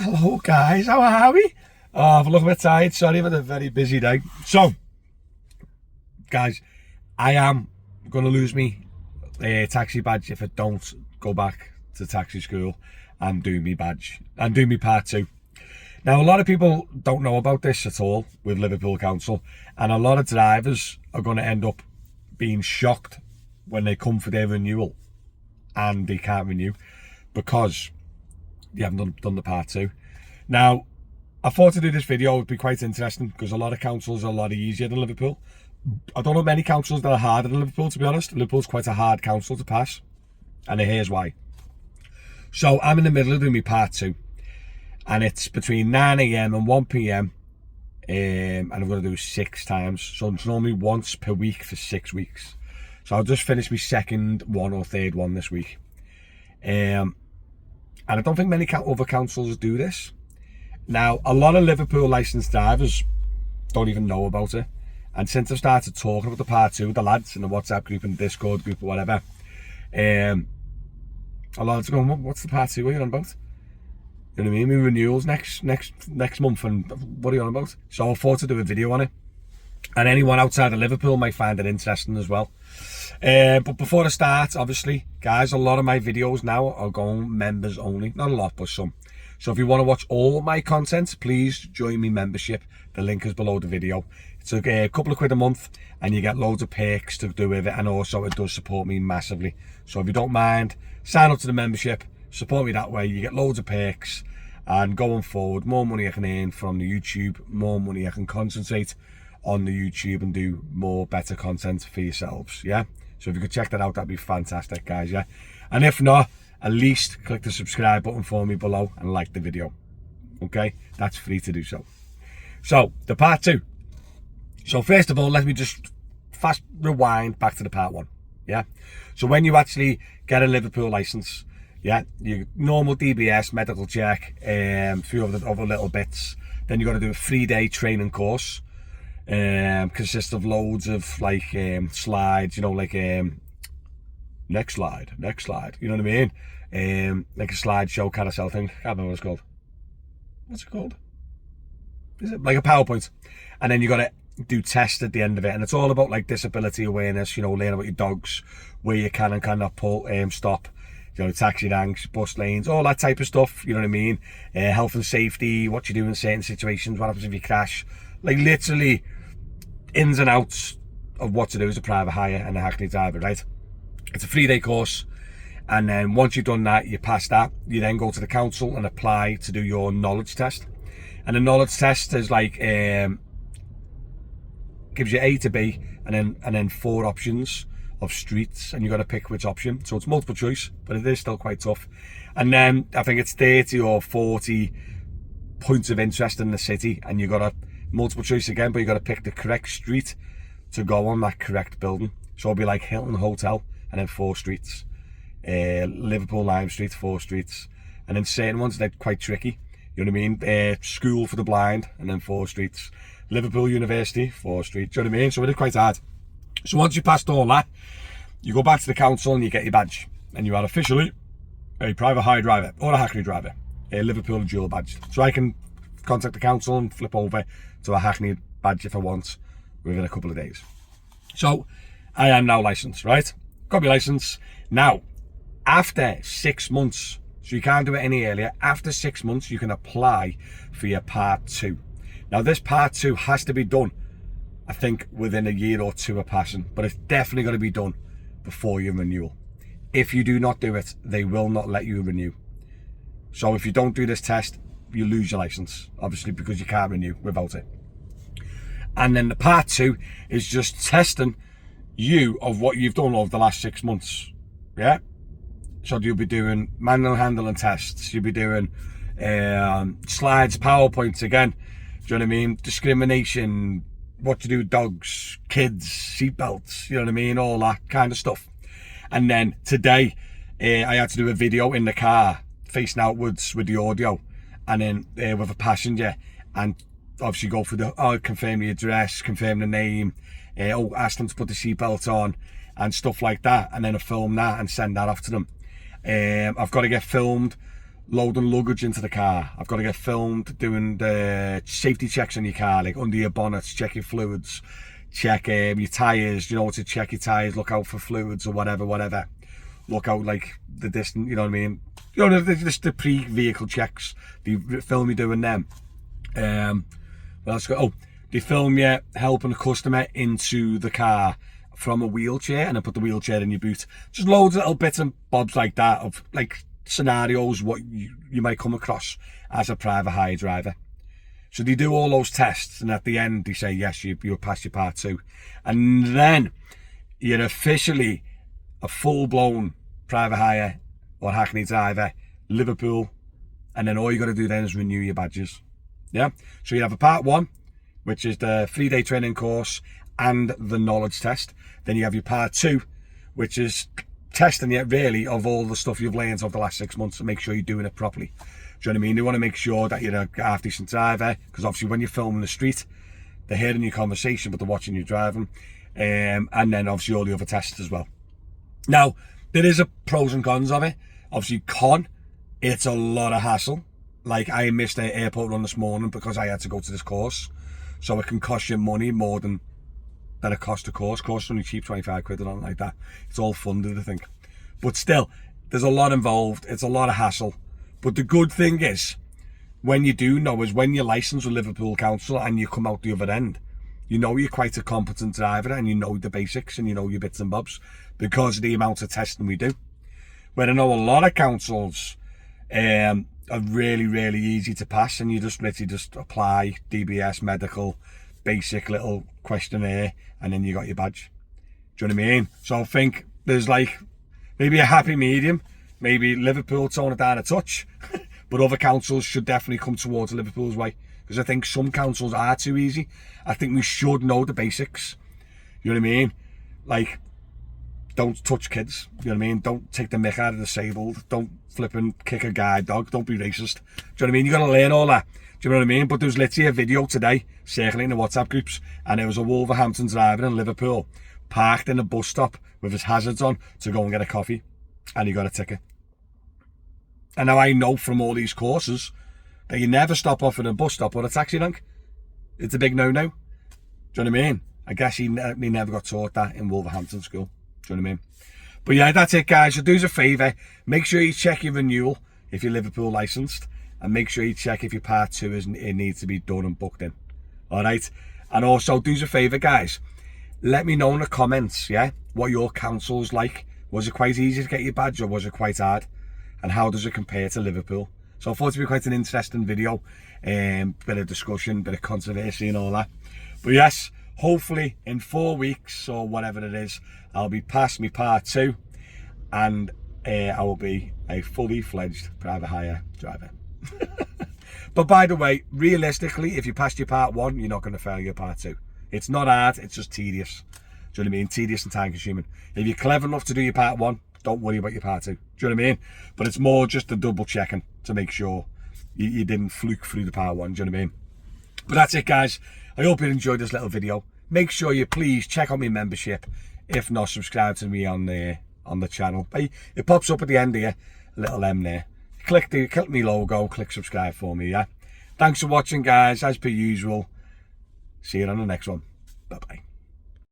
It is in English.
Hello guys, how are we? Oh, I've a little bit tired, sorry for the very busy day. So, guys, I am going to lose me taxi badge if I don't go back to taxi school and do me badge and do me part 2. Now, a lot of people don't know about this at all with Liverpool Council, and a lot of drivers are going to end up being shocked when they come for their renewal and they can't renew because you haven't done the part 2. Now, I thought to do this video would be quite interesting because a lot of councils are a lot easier than Liverpool. I don't know many councils that are harder than Liverpool, to be honest. Liverpool's quite a hard council to pass, and here's why. So I'm in the middle of doing my part 2, and it's between 9 AM and 1 PM, and I'm going to do 6 times. So it's normally once per week for 6 weeks. So I'll just finish my second one or third one this week. And I don't think many other councils do this. Now, a lot of Liverpool licensed drivers don't even know about it. And since I've started talking about the part 2 with the lads in the WhatsApp group and Discord group or whatever, a lot of them are going, what's the part 2? What are you on about? You know what I mean? My renewals next month, and what are you on about? So I thought to do a video on it. And anyone outside of Liverpool might find it interesting as well. But before I start, obviously, guys, a lot of my videos now are going members only. Not a lot, but some. So if you want to watch all my content, please join me membership. The link is below the video. It's a couple of quid a month, and you get loads of perks to do with it, and also it does support me massively. So if you don't mind, sign up to the membership, support me that way. You get loads of perks, and going forward, more money I can earn from the YouTube, more money I can concentrate on the YouTube and do more better content for yourselves. Yeah, so if you could check that out, that'd be fantastic, guys. Yeah, and if not, at least click the subscribe button for me below and like the video. Okay, that's free to do so. So the part 2. So first of all, let me just fast rewind back to the part 1. Yeah, so when you actually get a Liverpool license, yeah, your normal DBS, medical check, a few other little bits. Then you got to do a 3-day training course. Consists of loads of like slides, you know, like next slide, you know what I mean? Like a slideshow carousel thing. I can't remember what it's called. What's it called? Is it like a PowerPoint? And then you got to do tests at the end of it, and it's all about like disability awareness, you know, learning about your dogs, where you can and cannot pull, stop, you know, taxi ranks, bus lanes, all that type of stuff, you know what I mean? Health and safety, what you do in certain situations, what happens if you crash, like literally ins and outs of what to do as a private hire and a Hackney driver, right? It's a 3-day course, and then once you've done that, you pass that, you then go to the council and apply to do your knowledge test. And the knowledge test is like gives you A to B, and then 4 options of streets, and you got to pick which option. So it's multiple choice, but it is still quite tough. And then I think it's 30 or 40 points of interest in the city, and you got to multiple choice again, but you got to pick the correct street to go on that correct building. So it'll be like Hilton Hotel, and then 4 streets, Liverpool Lime Street, 4 streets, and then certain ones they're quite tricky, you know what I mean? School for the blind, and then 4 streets, Liverpool University, 4 streets, you know what I mean? So it is quite hard. So once you passed all that, you go back to the council and you get your badge, and you are officially a private hire driver or a Hackney driver, a Liverpool dual badge. So I can contact the council and flip over to a Hackney badge if I want within a couple of days. So I am now licensed, right? Got my license. Now, after 6 months, so you can't do it any earlier, after 6 months you can apply for your part 2. Now this part 2 has to be done, I think, within a year or 2 of passing, but it's definitely got to be done before your renewal. If you do not do it, they will not let you renew. So if you don't do this test, you lose your license, obviously, because you can't renew without it. And then the part 2 is just testing you of what you've done over the last 6 months. Yeah, so you'll be doing manual handling tests, you'll be doing slides, PowerPoints again, do you know what I mean? Discrimination, what to do with dogs, kids, seatbelts, you know what I mean? All that kind of stuff. And then today I had to do a video in the car facing outwards with the audio, and then with a passenger, and obviously go through the confirm the address, confirm the name, ask them to put the seatbelt on and stuff like that, and then I film that and send that off to them. I've got to get filmed loading luggage into the car. I've got to get filmed doing the safety checks on your car, like under your bonnets, check your fluids, check your tyres, you know, to check your tyres, look out for fluids or whatever. Look out like the distance, you know what I mean? You know, just the pre-vehicle checks. They film you doing them. Well, let's go. Oh, they film you helping a customer into the car from a wheelchair, and then put the wheelchair in your boot. Just loads of little bits and bobs like that of like scenarios what you might come across as a private hire driver. So they do all those tests, and at the end they say yes, you're past your part 2, and then you're officially a full-blown private hire or Hackney driver, Liverpool, and then all you got to do then is renew your badges. Yeah, so you have a part 1, which is the 3-day training course and the knowledge test. Then you have your part 2, which is testing you really of all the stuff you've learned over the last 6 months to make sure you're doing it properly. Do you know what I mean? They want to make sure that you're a half decent driver, because obviously when you're filming the street, they're hearing your conversation, but they're watching you driving. And then obviously all the other tests as well. Now, there is a pros and cons of it. Obviously, it's a lot of hassle. Like, I missed an airport run this morning because I had to go to this course. So it can cost you money more than it cost the course. Course is only cheap, 25 quid or something like that. It's all funded, I think. But still, there's a lot involved. It's a lot of hassle. But the good thing is, when you do know, is when you're licensed with Liverpool Council and you come out the other end, you know you're quite a competent driver and you know the basics and you know your bits and bobs because of the amount of testing we do. But I know a lot of councils are really, really easy to pass, and you just literally just apply DBS, medical, basic little questionnaire, and then you got your badge. Do you know what I mean? So I think there's like maybe a happy medium. Maybe Liverpool tone it down a touch, but other councils should definitely come towards Liverpool's way, because I think some councils are too easy. I think we should know the basics. You know what I mean? Like, don't touch kids. You know what I mean? Don't take the mick out of the disabled. Don't flip and kick a guide dog. Don't be racist. Do you know what I mean? You got to learn all that. Do you know what I mean? But there was literally a video today circulating in the WhatsApp groups, and it was a Wolverhampton driver in Liverpool parked in a bus stop with his hazards on to go and get a coffee, and he got a ticket. And now I know from all these courses that you never stop off at a bus stop or a taxi rank. It's a big no-no. Do you know what I mean? I guess he never got taught that in Wolverhampton school. Do you know what I mean? But yeah, that's it, guys. So do us a favour. Make sure you check your renewal if you're Liverpool licensed, and make sure you check if your part 2 it needs to be done and booked in. All right? And also, do us a favour, guys. Let me know in the comments, yeah, what your council's like. Was it quite easy to get your badge, or was it quite hard? And how does it compare to Liverpool? So I thought it would be quite an interesting video. Bit of discussion, bit of controversy and all that. But yes, hopefully in 4 weeks or whatever it is, I'll be past my part 2, and I will be a fully fledged private hire driver. But by the way, realistically, if you passed your part 1, you're not going to fail your part 2. It's not hard, it's just tedious. Do you know what I mean? Tedious and time consuming. If you're clever enough to do your part 1, don't worry about your part 2. Do you know what I mean? But it's more just the double checking to make sure you didn't fluke through the part 1. Do you know what I mean? But that's it, guys. I hope you enjoyed this little video. Make sure you please check out my membership. If not, subscribe to me on the channel. It pops up at the end here, a little M there. Click me logo, click subscribe for me, yeah? Thanks for watching, guys. As per usual, see you on the next one. Bye-bye.